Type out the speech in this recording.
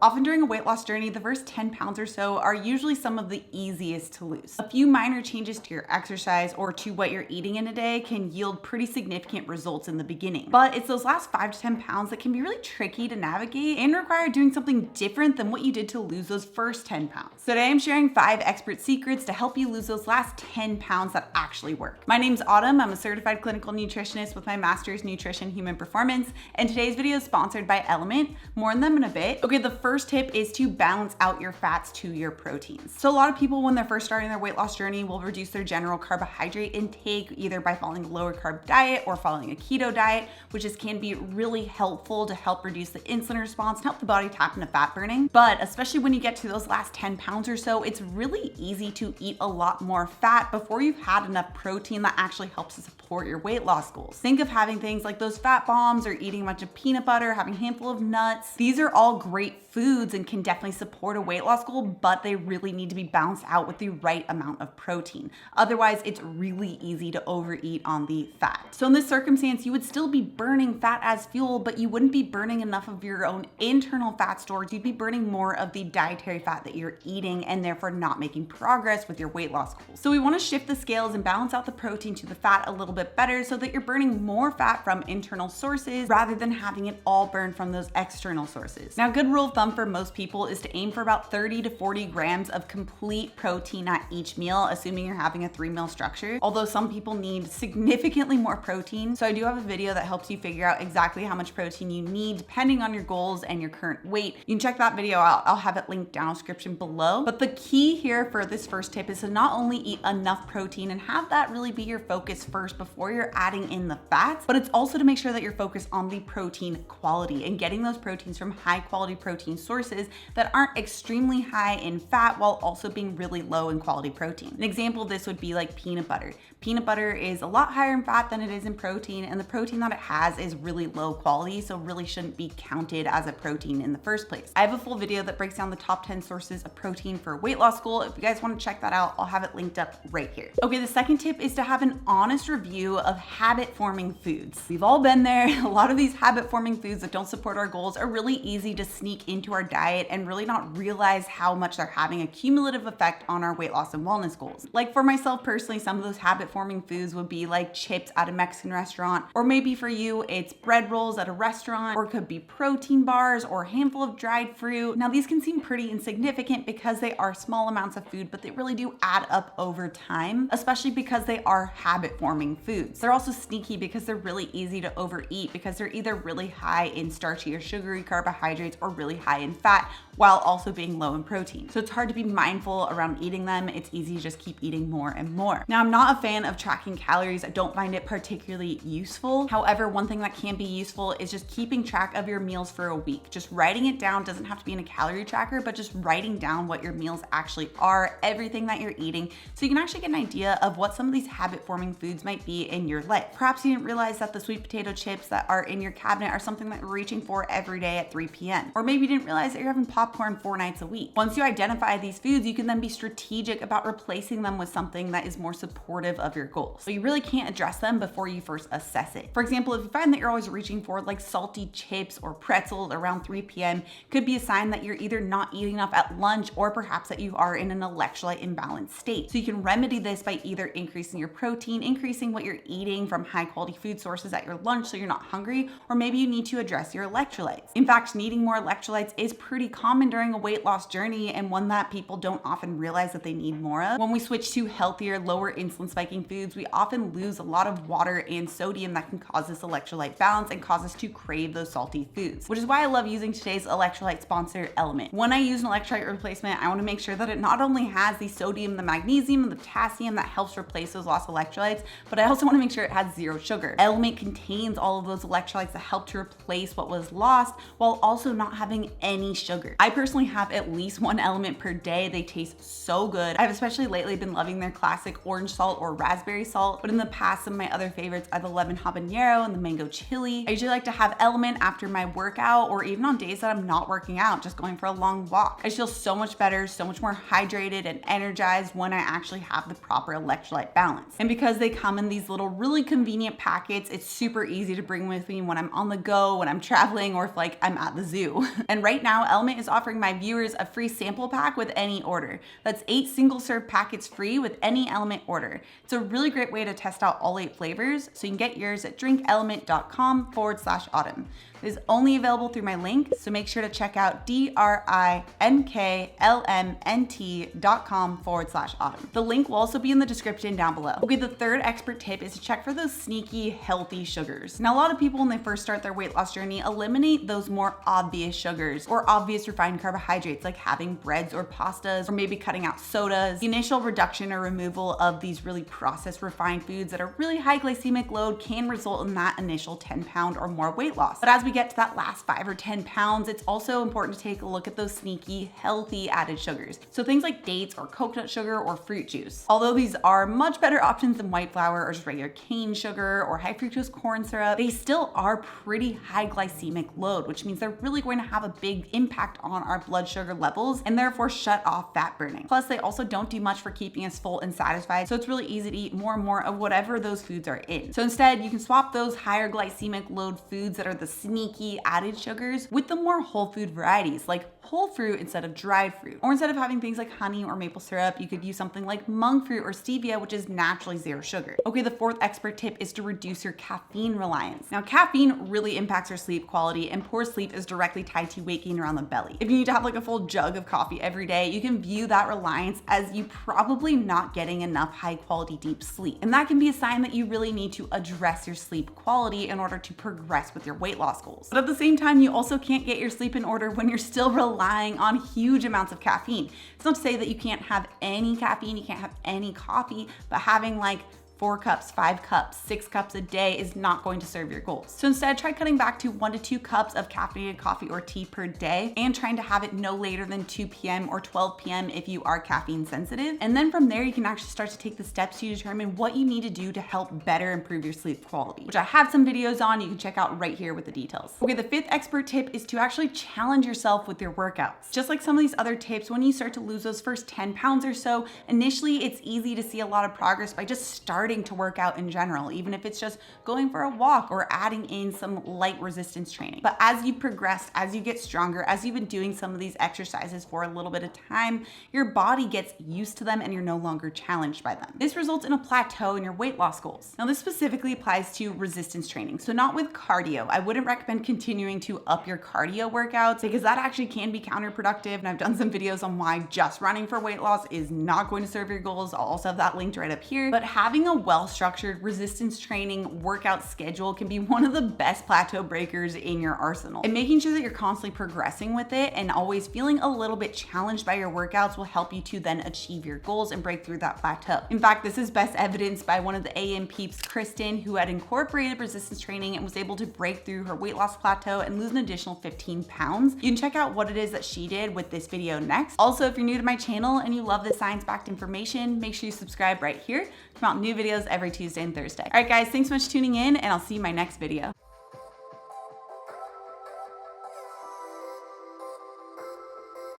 Often during a weight loss journey, the first 10 pounds or so are usually some of the easiest to lose. A few minor changes to your exercise or to what you're eating in a day can yield pretty significant results in the beginning. But it's those last 5 to 10 pounds that can be really tricky to navigate and require doing something different than what you did to lose those first 10 pounds. So today I'm sharing 5 expert secrets to help you lose those last 10 pounds that actually work. My name's Autumn. I'm a certified clinical nutritionist with my master's in nutrition human performance, and today's video is sponsored by Element. More on them in a bit. Okay, the first tip is to balance out your fats to your proteins. So a lot of people when they're first starting their weight loss journey will reduce their general carbohydrate intake either by following a lower carb diet or following a keto diet, which can be really helpful to help reduce the insulin response and help the body tap into fat burning. But especially when you get to those last 10 pounds or so, it's really easy to eat a lot more fat before you've had enough protein that actually helps to support your weight loss goals. Think of having things like those fat bombs or eating a bunch of peanut butter, having a handful of nuts. These are all great foods and can definitely support a weight loss goal, but they really need to be balanced out with the right amount of protein. Otherwise, it's really easy to overeat on the fat. So in this circumstance, you would still be burning fat as fuel, but you wouldn't be burning enough of your own internal fat stores. You'd be burning more of the dietary fat that you're eating and therefore not making progress with your weight loss goals. So we want to shift the scales and balance out the protein to the fat a little bit better so that you're burning more fat from internal sources rather than having it all burned from those external sources. Now, good rule of thumb for most people is to aim for about 30 to 40 grams of complete protein at each meal, assuming you're having a 3-meal structure. Although some people need significantly more protein. So I do have a video that helps you figure out exactly how much protein you need depending on your goals and your current weight. You can check that video out. I'll have it linked down in the description below. But the key here for this first tip is to not only eat enough protein and have that really be your focus first before you're adding in the fats, but it's also to make sure that you're focused on the protein quality and getting those proteins from high quality protein sources that aren't extremely high in fat while also being really low in quality protein. An example of this would be like peanut butter. Peanut butter is a lot higher in fat than it is in protein, and the protein that it has is really low quality, so really shouldn't be counted as a protein in the first place. I have a full video that breaks down the top 10 sources of protein for a weight loss goal. If you guys want to check that out, I'll have it linked up right here. Okay, the second tip is to have an honest review of habit-forming foods. We've all been there. A lot of these habit-forming foods that don't support our goals are really easy to sneak into our diet and really not realize how much they're having a cumulative effect on our weight loss and wellness goals. Like for myself personally, some of those habit-forming foods would be like chips at a Mexican restaurant, or maybe for you, it's bread rolls at a restaurant, or it could be protein bars or a handful of dried fruit. Now, these can seem pretty insignificant because they are small amounts of food, but they really do add up over time, especially because they are habit-forming foods. They're also sneaky because they're really easy to overeat because they're either really high in starchy or sugary carbohydrates or really high in fat, while also being low in protein. So it's hard to be mindful around eating them. It's easy to just keep eating more and more. Now, I'm not a fan of tracking calories. I don't find it particularly useful. However, one thing that can be useful is just keeping track of your meals for a week. Just writing it down doesn't have to be in a calorie tracker, but just writing down what your meals actually are, everything that you're eating, so you can actually get an idea of what some of these habit-forming foods might be in your life. Perhaps you didn't realize that the sweet potato chips that are in your cabinet are something that you're reaching for every day at 3 p.m. Or maybe you didn't realize that you're having popcorn 4 nights a week. Once you identify these foods, you can then be strategic about replacing them with something that is more supportive of your goals. So you really can't address them before you first assess it. For example, if you find that you're always reaching for like salty chips or pretzels around 3 p.m., could be a sign that you're either not eating enough at lunch or perhaps that you are in an electrolyte imbalanced state. So you can remedy this by either increasing your protein, increasing what you're eating from high quality food sources at your lunch so you're not hungry, or maybe you need to address your electrolytes. In fact, needing more electrolytes is pretty common during a weight loss journey and one that people don't often realize that they need more of. When we switch to healthier, lower insulin spiking foods, we often lose a lot of water and sodium that can cause this electrolyte balance and cause us to crave those salty foods, which is why I love using today's electrolyte sponsor, Element. When I use an electrolyte replacement, I want to make sure that it not only has the sodium, the magnesium, and the potassium that helps replace those lost electrolytes, but I also want to make sure it has 0 sugar. Element contains all of those electrolytes that help to replace what was lost while also not having any sugar. I personally have at least 1 element per day. They taste so good. I've especially lately been loving their classic orange salt or raspberry salt, but in the past, some of my other favorites are the lemon habanero and the mango chili. I usually like to have Element after my workout or even on days that I'm not working out, just going for a long walk. I just feel so much better, so much more hydrated and energized when I actually have the proper electrolyte balance. And because they come in these little really convenient packets, it's super easy to bring with me when I'm on the go, when I'm traveling, or if like I'm at the zoo. And right now, Element is offering my viewers a free sample pack with any order. That's 8 single-serve packets free with any Element order. It's a really great way to test out all 8 flavors, so you can get yours at drinkelement.com/autumn. It is only available through my link, so make sure to check out drinklmnt.com/autumn. The link will also be in the description down below. Okay, the third expert tip is to check for those sneaky, healthy sugars. Now, a lot of people when they first start their weight loss journey eliminate those more obvious sugars or obvious refined carbohydrates like having breads or pastas or maybe cutting out sodas. The initial reduction or removal of these really processed refined foods that are really high glycemic load can result in that initial 10-pound or more weight loss. But as we get to that last 5 or 10 pounds, it's also important to take a look at those sneaky, healthy added sugars. So things like dates or coconut sugar or fruit juice. Although these are much better options than white flour or just regular cane sugar or high fructose corn syrup, they still are pretty high glycemic load, which means they're really going to have a big impact on our blood sugar levels and therefore shut off fat burning. Plus, they also don't do much for keeping us full and satisfied, so it's really easy to eat more and more of whatever those foods are in. So instead, you can swap those higher glycemic load foods that are the sneaky added sugars with the more whole food varieties like whole fruit instead of dried fruit. Or instead of having things like honey or maple syrup, you could use something like monk fruit or stevia, which is naturally 0 sugar. Okay, the fourth expert tip is to reduce your caffeine reliance. Now, caffeine really impacts your sleep quality, and poor sleep is directly tied to weight gain around the belly. If you need to have like a full jug of coffee every day, you can view that reliance as you probably not getting enough high quality deep sleep. And that can be a sign that you really need to address your sleep quality in order to progress with your weight loss goals. But at the same time, you also can't get your sleep in order when you're still relying on huge amounts of caffeine. It's not to say that you can't have any caffeine, you can't have any coffee, but having like 4 cups, 5 cups, 6 cups a day is not going to serve your goals. So instead, try cutting back to 1 to 2 cups of caffeinated coffee or tea per day and trying to have it no later than 2 p.m. or 12 p.m. if you are caffeine sensitive. And then from there, you can actually start to take the steps to determine what you need to do to help better improve your sleep quality, which I have some videos on. You can check out right here with the details. Okay, the 5th expert tip is to actually challenge yourself with your workouts. Just like some of these other tips, when you start to lose those first 10 pounds or so, initially it's easy to see a lot of progress by just starting to work out in general, even if it's just going for a walk or adding in some light resistance training. But as you progress, as you get stronger, as you've been doing some of these exercises for a little bit of time, your body gets used to them and you're no longer challenged by them. This results in a plateau in your weight loss goals. Now, this specifically applies to resistance training, so not with cardio. I wouldn't recommend continuing to up your cardio workouts because that actually can be counterproductive, and I've done some videos on why just running for weight loss is not going to serve your goals. I'll also have that linked right up here. But having a well-structured resistance training workout schedule can be one of the best plateau breakers in your arsenal. And making sure that you're constantly progressing with it and always feeling a little bit challenged by your workouts will help you to then achieve your goals and break through that plateau. In fact, this is best evidenced by one of the AM peeps, Kristen, who had incorporated resistance training and was able to break through her weight loss plateau and lose an additional 15 pounds. You can check out what it is that she did with this video next. Also, if you're new to my channel and you love this science-backed information, make sure you subscribe right here. Come out new videos every Tuesday and Thursday. All right, guys, thanks so much for tuning in, and I'll see you in my next video.